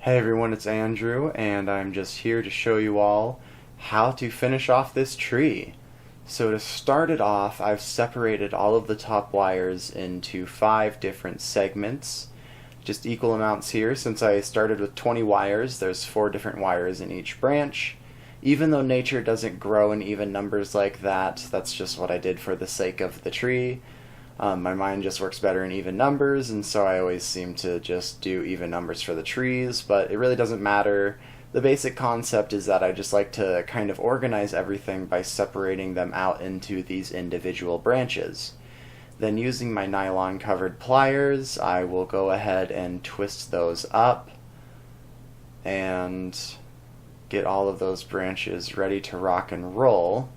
Hey everyone, it's Andrew, and I'm just here to show you all how to finish off this tree. So to start it off, I've separated all of the top wires into 5 different segments, just equal amounts here. Since I started with 20 wires, there's 4 different wires in each branch. Even though nature doesn't grow in even numbers like that, that's just what I did for the sake of the tree. My mind just works better in even numbers, and so I always seem to just do even numbers for the trees, but it really doesn't matter. The basic concept is that I just like to kind of organize everything by separating them out into these individual branches. Then using my nylon covered pliers, I will go ahead and twist those up and get all of those branches ready to rock and roll.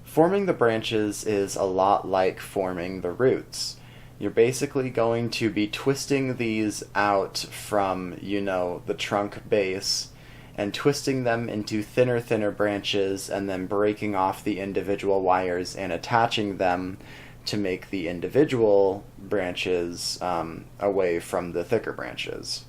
Forming the branches is a lot like forming the roots. You're basically going to be twisting these out from, the trunk base and twisting them into thinner branches and then breaking off the individual wires and attaching them to make the individual branches away from the thicker branches.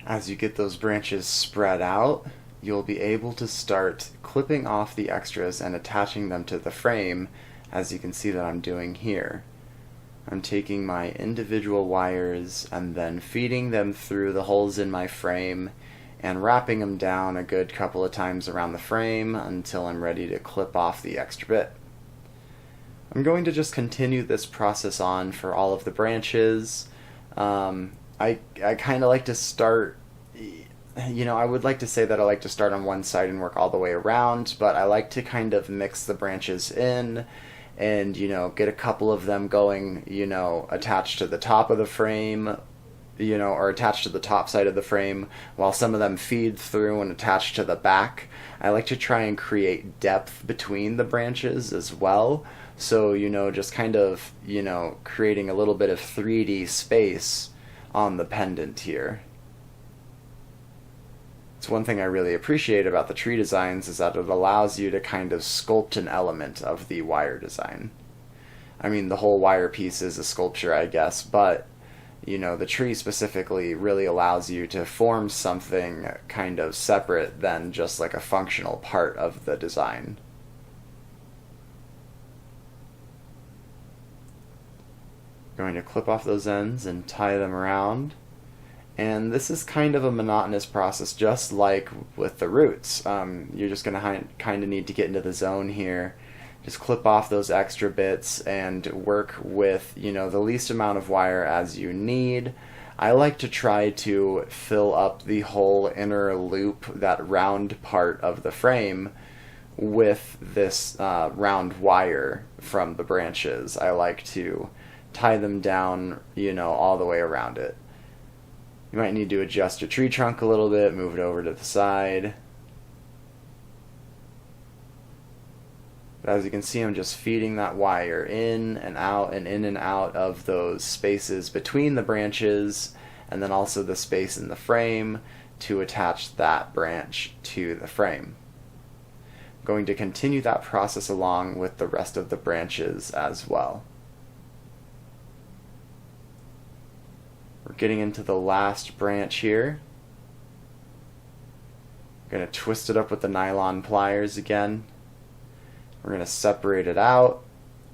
As you get those branches spread out, you'll be able to start clipping off the extras and attaching them to the frame, as you can see that I'm doing here. I'm taking my individual wires and then feeding them through the holes in my frame and wrapping them down a good couple of times around the frame until I'm ready to clip off the extra bit. I'm going to just continue this process on for all of the branches. I kind of like to start, I would like to say that I like to start on one side and work all the way around, but I like to kind of mix the branches in and, get a couple of them going, attached to the top of the frame, or attached to the top side of the frame, while some of them feed through and attach to the back. I like to try and create depth between the branches as well. So, just kind of, creating a little bit of 3D space on the pendant here. It's one thing I really appreciate about the tree designs is that it allows you to kind of sculpt an element of the wire design. I mean, the whole wire piece is a sculpture, I guess, but, the tree specifically really allows you to form something kind of separate than just like a functional part of the design. Going to clip off those ends and tie them around. And this is kind of a monotonous process, just like with the roots. You're just going to kind of need to get into the zone here. Just clip off those extra bits and work with, the least amount of wire as you need. I like to try to fill up the whole inner loop, that round part of the frame, with this round wire from the branches. I like to tie them down, all the way around it. You might need to adjust your tree trunk a little bit, move it over to the side. But as you can see, I'm just feeding that wire in and out and in and out of those spaces between the branches, and then also the space in the frame to attach that branch to the frame. I'm going to continue that process along with the rest of the branches as well. We're getting into the last branch here. I'm going to twist it up with the nylon pliers again. We're going to separate it out,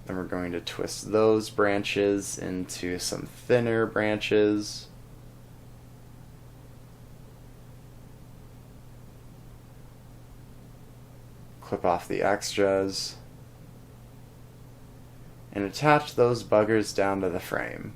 and we're going to twist those branches into some thinner branches. Clip off the extras, and attach those buggers down to the frame.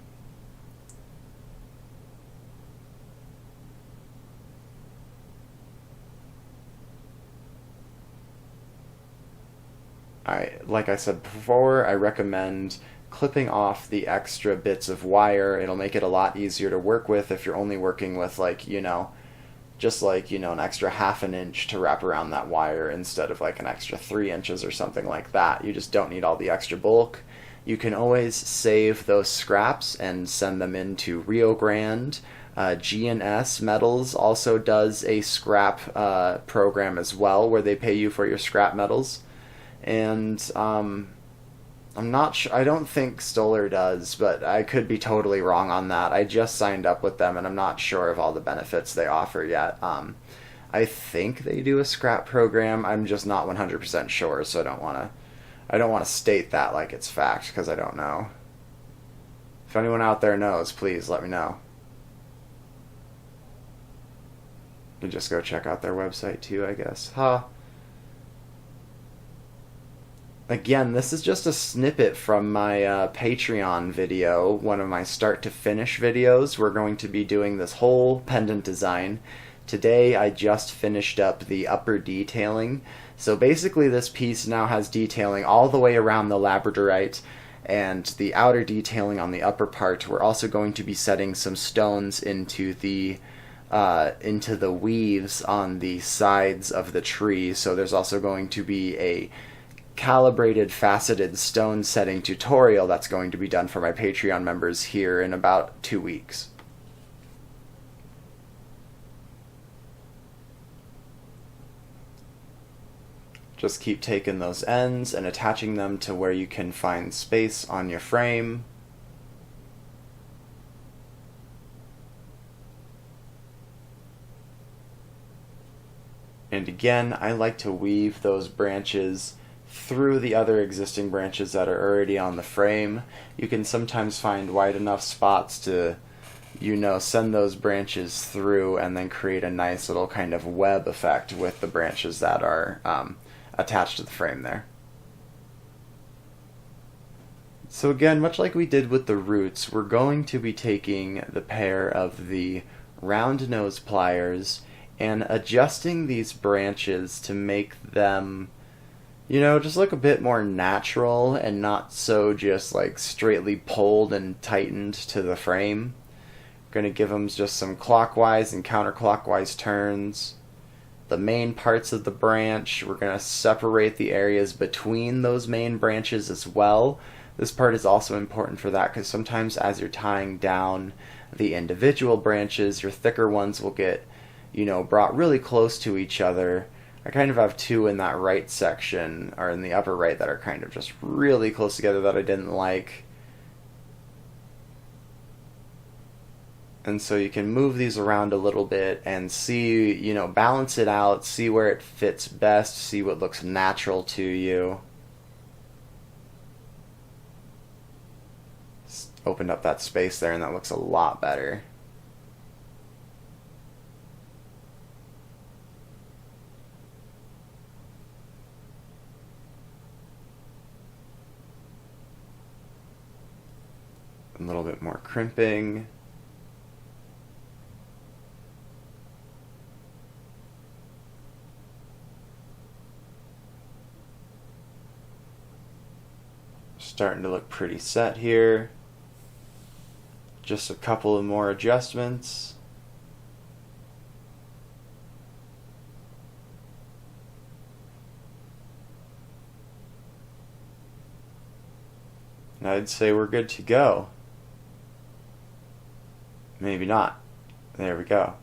Like I said before, I recommend clipping off the extra bits of wire. It'll make it a lot easier to work with if you're only working with just an extra half an inch to wrap around that wire instead of like an extra 3 inches or something like that. You just don't need all the extra bulk. You can always save those scraps and send them into Rio Grande. G&S Metals also does a scrap program as well, where they pay you for your scrap metals. And I'm not sure. I don't think Stoller does, but I could be totally wrong on that. I just signed up with them, and I'm not sure of all the benefits they offer yet. I think they do a scrap program. I'm just not 100% sure, so I don't want to. I don't want to state that like it's fact because I don't know. If anyone out there knows, please let me know. You can just go check out their website too, I guess. Huh. Again, this is just a snippet from my Patreon video, one of my start to finish videos. We're going to be doing this whole pendant design. Today I just finished up the upper detailing. So basically this piece now has detailing all the way around the labradorite and the outer detailing on the upper part. We're also going to be setting some stones into the weaves on the sides of the tree. So there's also going to be a calibrated faceted stone setting tutorial that's going to be done for my Patreon members here in about 2 weeks. Just keep taking those ends and attaching them to where you can find space on your frame. And again, I like to weave those branches through the other existing branches that are already on the frame. You can sometimes find wide enough spots to, send those branches through and then create a nice little kind of web effect with the branches that are attached to the frame there. So again, much like we did with the roots, we're going to be taking the pair of the round nose pliers and adjusting these branches to make them just look a bit more natural and not so just like straightly pulled and tightened to the frame. We're going to give them just some clockwise and counterclockwise turns. The main parts of the branch, we're going to separate the areas between those main branches as well. This part is also important for that because sometimes as you're tying down the individual branches, your thicker ones will get, brought really close to each other. I kind of have two in that right section, or in the upper right, that are kind of just really close together that I didn't like. And so you can move these around a little bit and see, balance it out, see where it fits best, see what looks natural to you. Just opened up that space there and that looks a lot better. A little bit more crimping. Starting to look pretty set here. Just a couple of more adjustments. And I'd say we're good to go. Maybe not. There we go.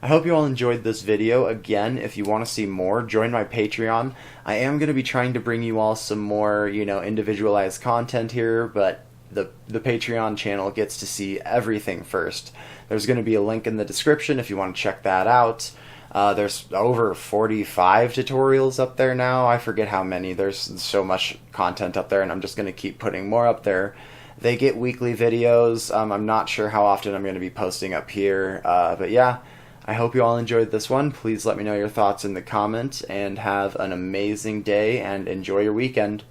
I hope you all enjoyed this video. Again, if you want to see more, join my Patreon. I am going to be trying to bring you all some more, individualized content here, but the Patreon channel gets to see everything first. There's going to be a link in the description if you want to check that out. There's over 45 tutorials up there now. I forget how many. There's so much content up there, and I'm just going to keep putting more up there. They get weekly videos. I'm not sure how often I'm going to be posting up here, but yeah, I hope you all enjoyed this one. Please let me know your thoughts in the comments, and have an amazing day, and enjoy your weekend.